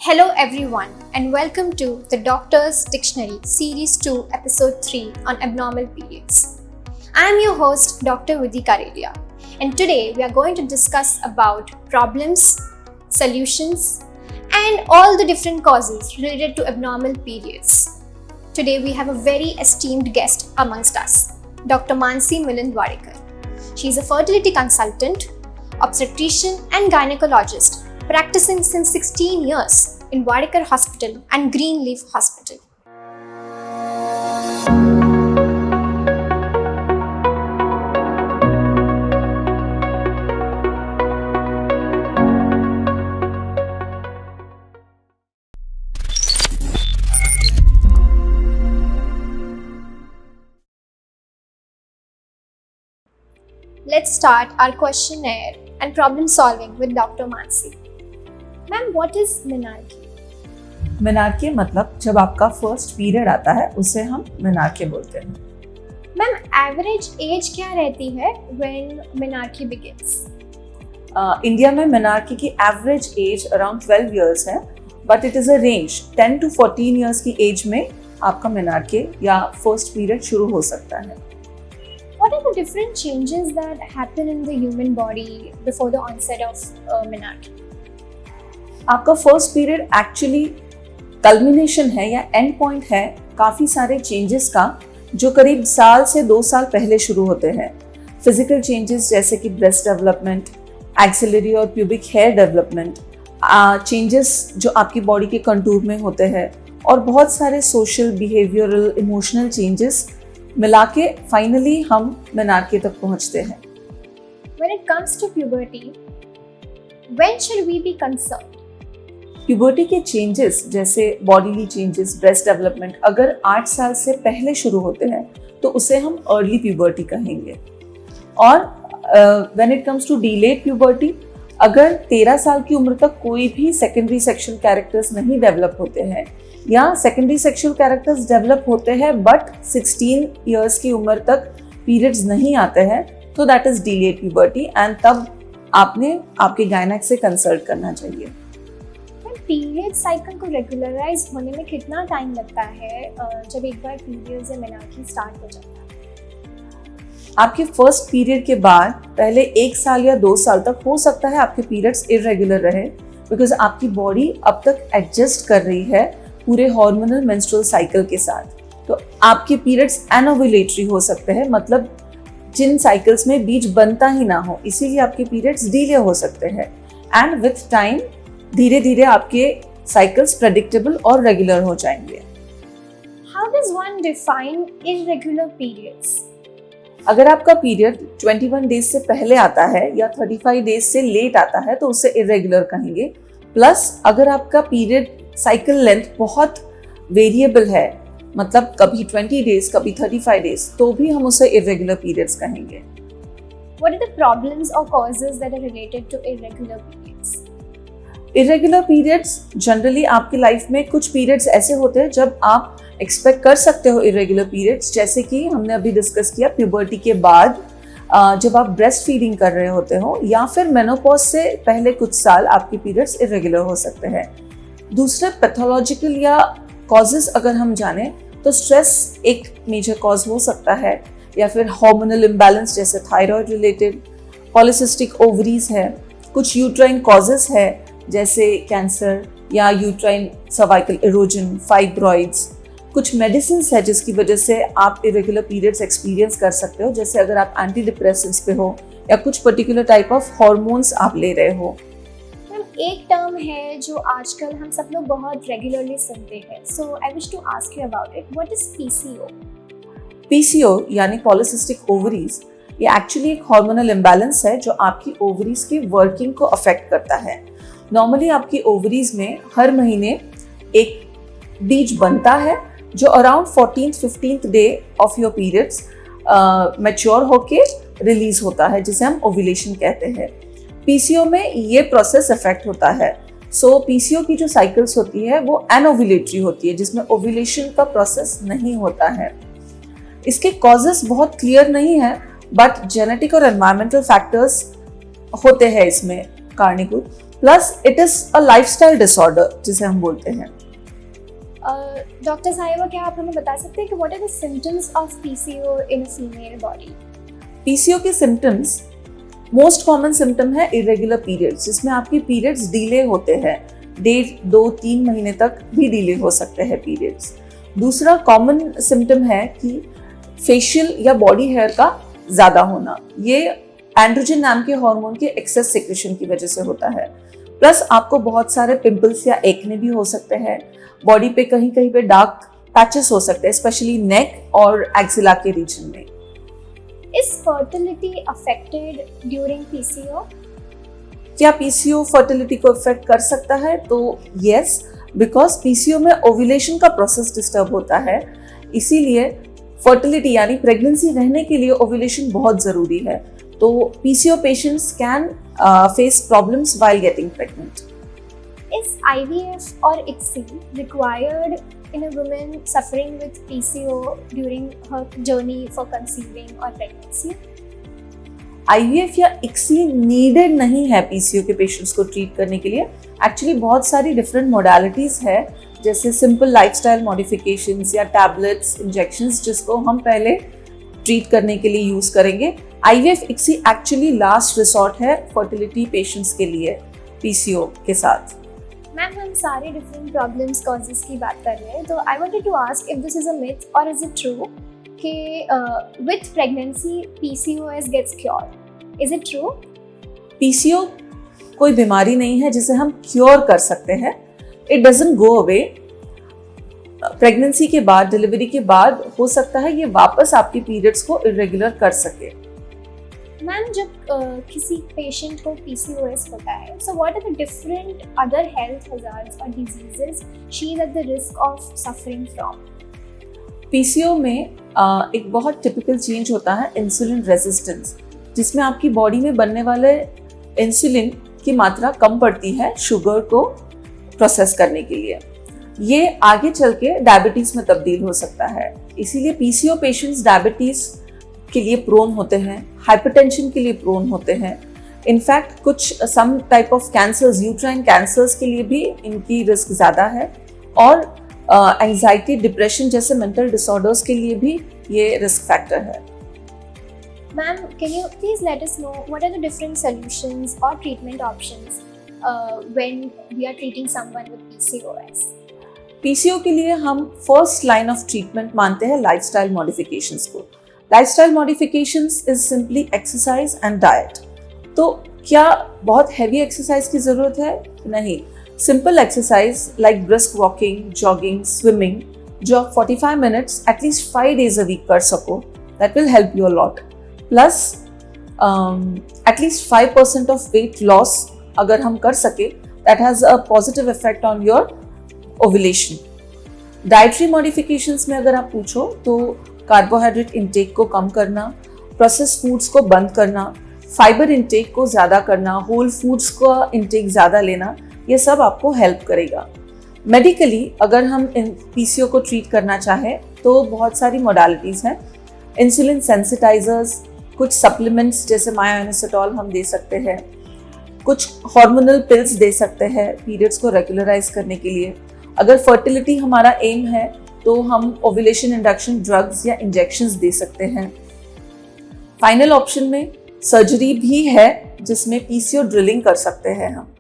Hello everyone and welcome to the Doctor's Dictionary Series 2 Episode 3 on Abnormal Periods. I am your host Dr. Vidhi Karelia, and today we are going to discuss about problems, solutions and all the different causes related to abnormal periods. Today we have a very esteemed guest amongst us, Dr. Mansi Milind Wadekar. She is a fertility consultant, obstetrician and gynecologist practicing since 16 years in Wadekar Hospital and Greenleaf Hospital. Let's start our questionnaire and problem solving with Dr. Mansi. Ma'am, what is menarche? मेनार्के मतलब जब आपका first period आता है उसे हम मेनार्के बोलते हैं। Ma'am, average age क्या रहती है व्हेन मेनार्के बिगिंस? इंडिया में मेनार्के की एवरेज एज अराउंड 12 इयर्स है, but it is a range 10 to 14 years की एज में आपका मेनार्के या फर्स्ट पीरियड शुरू हो सकता है। What are the different changes that happen in the human body before the onset of menarche? आपका फर्स्ट पीरियड एक्चुअली कल्मिनेशन है या एंड पॉइंट है काफ़ी सारे चेंजेस का, जो करीब साल से 2 साल पहले शुरू होते हैं। फिजिकल चेंजेस जैसे कि ब्रेस्ट डेवलपमेंट, एक्सिलरी और प्यूबिक हेयर डेवलपमेंट, चेंजेस जो आपकी बॉडी के कंटूर में होते हैं, और बहुत सारे सोशल, बिहेवियरल, इमोशनल चेंजेस मिला के फाइनली हम मेनार्के तक पहुंचते हैं। When it comes to puberty, when should we be concerned? Puberty के चेंजेस जैसे बॉडीली चेंजेस, ब्रेस्ट डेवलपमेंट अगर 8 साल से पहले शुरू होते हैं तो उसे हम अर्ली प्यूबर्टी कहेंगे। और when it comes to delayed puberty, अगर 13 साल की उम्र तक कोई भी सेकेंडरी सेक्सुअल कैरेक्टर्स नहीं डेवलप होते हैं या सेकेंडरी सेक्सुअल कैरेक्टर्स डेवलप होते हैं बट 16 इयर्स की उम्र तक पीरियड्स नहीं आते हैं, तो that is delayed puberty and तब आपने आपके गायनेक से कंसल्ट करना चाहिए। पीरियड साइकिल को रेगुलराइज होने में कितना टाइम लगता है जब एक बार पीरियड्स या मेनार्के स्टार्ट हो जाता है? आपके फर्स्ट पीरियड के बाद पहले 1 साल या 2 साल तक हो सकता है आपके पीरियड्स इरेगुलर रहे, बिकॉज आपकी बॉडी अब तक एडजस्ट कर रही है पूरे हार्मोनल मेंस्ट्रुअल साइकिल के साथ। तो आपके पीरियड्स एनोवुलेटरी हो सकते हैं, मतलब जिन साइकिल्स में बीज बनता ही ना हो, इसीलिए आपके पीरियड्स डिले हो सकते हैं। एंड विथ टाइम धीरे धीरे आपके साइकिल्स प्रेडिक्टेबल और रेगुलर हो जाएंगे। How does one define irregular periods? अगर आपका पीरियड 21 डेज से पहले आता है या 35 डेज से लेट आता है तो उसे इरेगुलर कहेंगे। प्लस अगर आपका पीरियड साइकिल लेंथ बहुत वेरिएबल है, मतलब कभी 20 डेज कभी 35 डेज, तो भी हम उसे इरेगुलर पीरियड्स कहेंगे। What are the problems or causes that are related to irregular periods? Irregular periods generally आपकी लाइफ में कुछ पीरियड्स ऐसे होते हैं जब आप एक्सपेक्ट कर सकते हो इरेगुलर पीरियड्स, जैसे कि हमने अभी डिस्कस किया प्यूबर्टी के बाद जब आप ब्रेस्ट फीडिंग कर रहे होते हो, या फिर मेनोपॉज से पहले कुछ साल आपके पीरियड्स इरेगुलर हो सकते हैं। दूसरे पैथोलॉजिकल या कॉजेस अगर हम जाने तो स्ट्रेस एक मेजर कॉज हो सकता है, या फिर हार्मोनल इम्बैलेंस जैसे थायराइड रिलेटेड, पॉलिसिस्टिक ओवरीज है, कुछ यूट्राइन कॉजेस है जैसे कैंसर या यूट्राइन सर्वाइकल इरोजन, फाइब्रॉइड्स। कुछ मेडिसिन है जिसकी वजह से आप इरेगुलर पीरियड्स एक्सपीरियंस कर सकते हो, जैसे अगर आप एंटी डिप्रेसेंट्स पे हो या कुछ पर्टिकुलर टाइप ऑफ हार्मोन्स आप ले रहे हो। मैम, एक टर्म है जो आजकल हम सब लोग बहुत रेगुलरली सुनते हैं, so I wish to ask you about it. What is PCO? PCO यानी पॉलिसिस्टिक ओवरीज, ये एक्चुअली एक हार्मोनल इम्बैलेंस है जो आपकी ओवरीज की वर्किंग को अफेक्ट करता है। नॉर्मली आपकी ओवरीज में हर महीने एक बीज बनता है जो around 14th-15th day of your periods mature होके रिलीज होता है, जिसे हम ओव्यूलेशन कहते हैं। पीसीओ में ये प्रोसेस इफेक्ट होता है। सो पीसीओ की जो साइकिल्स होती है वो एनोव्यूलेटरी होती है, जिसमें ओव्यूलेशन का प्रोसेस नहीं होता है। इसके कॉजेस बहुत क्लियर नहीं है, बट जेनेटिक और एनवायरमेंटल फैक्टर्स होते हैं इसमें कारणीभूत। Plus it is a lifestyle disorder जिसे हम बोलते हैं। डॉक्टर साहिबा, क्या आप हमें बता सकते हैं कि what are the symptoms of PCO in a female body? PCO के सिम्टम्स, मोस्ट कॉमन सिम्टम है इरेगुलर पीरियड्स, जिसमें आपके पीरियड्स डिले होते हैं, 1.5, 2, 3 महीने तक भी डिले हो सकते हैं पीरियड्स। दूसरा कॉमन सिम्टम है कि फेशियल या बॉडी हेयर का ज़्यादा होना, ये एंड्रोजन नाम के हार्मोन के एक्सेस सिक्रेशन की वजह से होता है। प्लस आपको बहुत सारे पिंपल्स या एक्ने भी हो सकते हैं, बॉडी पे कहीं कहीं पे डार्क पैचेस हो सकते हैं, स्पेशली नेक और एक्सिला के रीजन में। Is fertility affected during PCO? क्या पीसीओ फर्टिलिटी को इफेक्ट कर सकता है? तो यस, बिकॉज पीसीओ में ओव्यूलेशन का प्रोसेस डिस्टर्ब होता है, इसीलिए फर्टिलिटी यानी प्रेगनेंसी रहने के लिए ओव्यूलेशन बहुत ज़रूरी है। तो PCO patients can face problems while getting pregnant. Is IVF or ICSI required in a woman suffering with PCO during her journey for conceiving or pregnancy? IVF या ICSI नीडेड नहीं है पीसीओ के patients को treat करने के लिए। Actually बहुत सारी डिफरेंट मोडालिटीज है, जैसे सिंपल लाइफस्टाइल मॉडिफिकेशंस या टैबलेट्स, इंजेक्शंस, जिसको हम पहले ट्रीट करने के लिए यूज करेंगे। IVF ICSI actually last resort है फर्टिलिटी पेशेंट्स के लिए पीसीओ के साथ। मैम, हम सारे डिफरेंट प्रॉब्लम्स कॉजेस की बात कर रहे हैं, तो I wanted to ask if this is a myth और इज इट ट्रू कि with pregnancy PCOS gets cured? Is it true? PCO कोई बीमारी नहीं है जिसे हम क्योर कर सकते हैं। It doesn't go away. Pregnancy के बाद, डिलीवरी के बाद हो सकता है ये वापस आपके पीरियड्स को इरेगुलर कर सके। मैम, जब किसी पेशेंट को PCOS होता है, so what are the different other health hazards or diseases she is at the risk of suffering from? PCO में एक बहुत टिपिकल चेंज होता है इंसुलिन रेजिस्टेंस, जिसमें आपकी बॉडी में बनने वाले इंसुलिन की मात्रा कम पड़ती है शुगर को प्रोसेस करने के लिए। ये आगे चल के डायबिटीज में तब्दील हो सकता है, इसीलिए पीसीओ पेशेंट्स डायबिटीज के लिए प्रोन होते हैं, हाइपरटेंशन के लिए प्रोन होते हैं। इनफैक्ट कुछ some type of cancers, uterine cancers के लिए भी इनकी रिस्क ज़्यादा है, और एंजाइटी, डिप्रेशन जैसे मेंटल डिसऑर्डर्स के लिए भी ये रिस्क फैक्टर है। Ma'am, can you please let us know what are the different solutions or treatment options when we are treating someone with PCOS? PCO के लिए हम फर्स्ट लाइन ऑफ ट्रीटमेंट मानते हैं लाइफस्टाइल मॉडिफिकेशंस को। Lifestyle modifications is simply exercise and diet. तो क्या बहुत heavy exercise की ज़रूरत है? नहीं, simple exercise like brisk walking, jogging, swimming, जो आप 45 minutes at least 5 days a week कर सको, that will help you a lot. Plus at least 5% of weight loss अगर हम कर सके, that has a positive effect on your ovulation. Dietary modifications में अगर आप पूछो तो कार्बोहाइड्रेट इंटेक को कम करना, प्रोसेस्ड फूड्स को बंद करना, फाइबर इंटेक को ज़्यादा करना, होल फूड्स का इंटेक ज़्यादा लेना, ये सब आपको हेल्प करेगा। मेडिकली अगर हम पीसीओ को ट्रीट करना चाहें तो बहुत सारी मोडालिटीज़ हैं। इंसुलिन सेंसिटाइजर्स, कुछ सप्लीमेंट्स जैसे मायोइनोसिटॉल हम दे सकते हैं, कुछ हार्मोनल पिल्स दे सकते हैं पीरियड्स को रेगुलराइज करने के लिए। अगर फर्टिलिटी हमारा एम है तो हम ओव्यूलेशन इंडक्शन ड्रग्स या इंजेक्शंस दे सकते हैं। फाइनल ऑप्शन में सर्जरी भी है जिसमें पीसीओ ड्रिलिंग कर सकते हैं हम।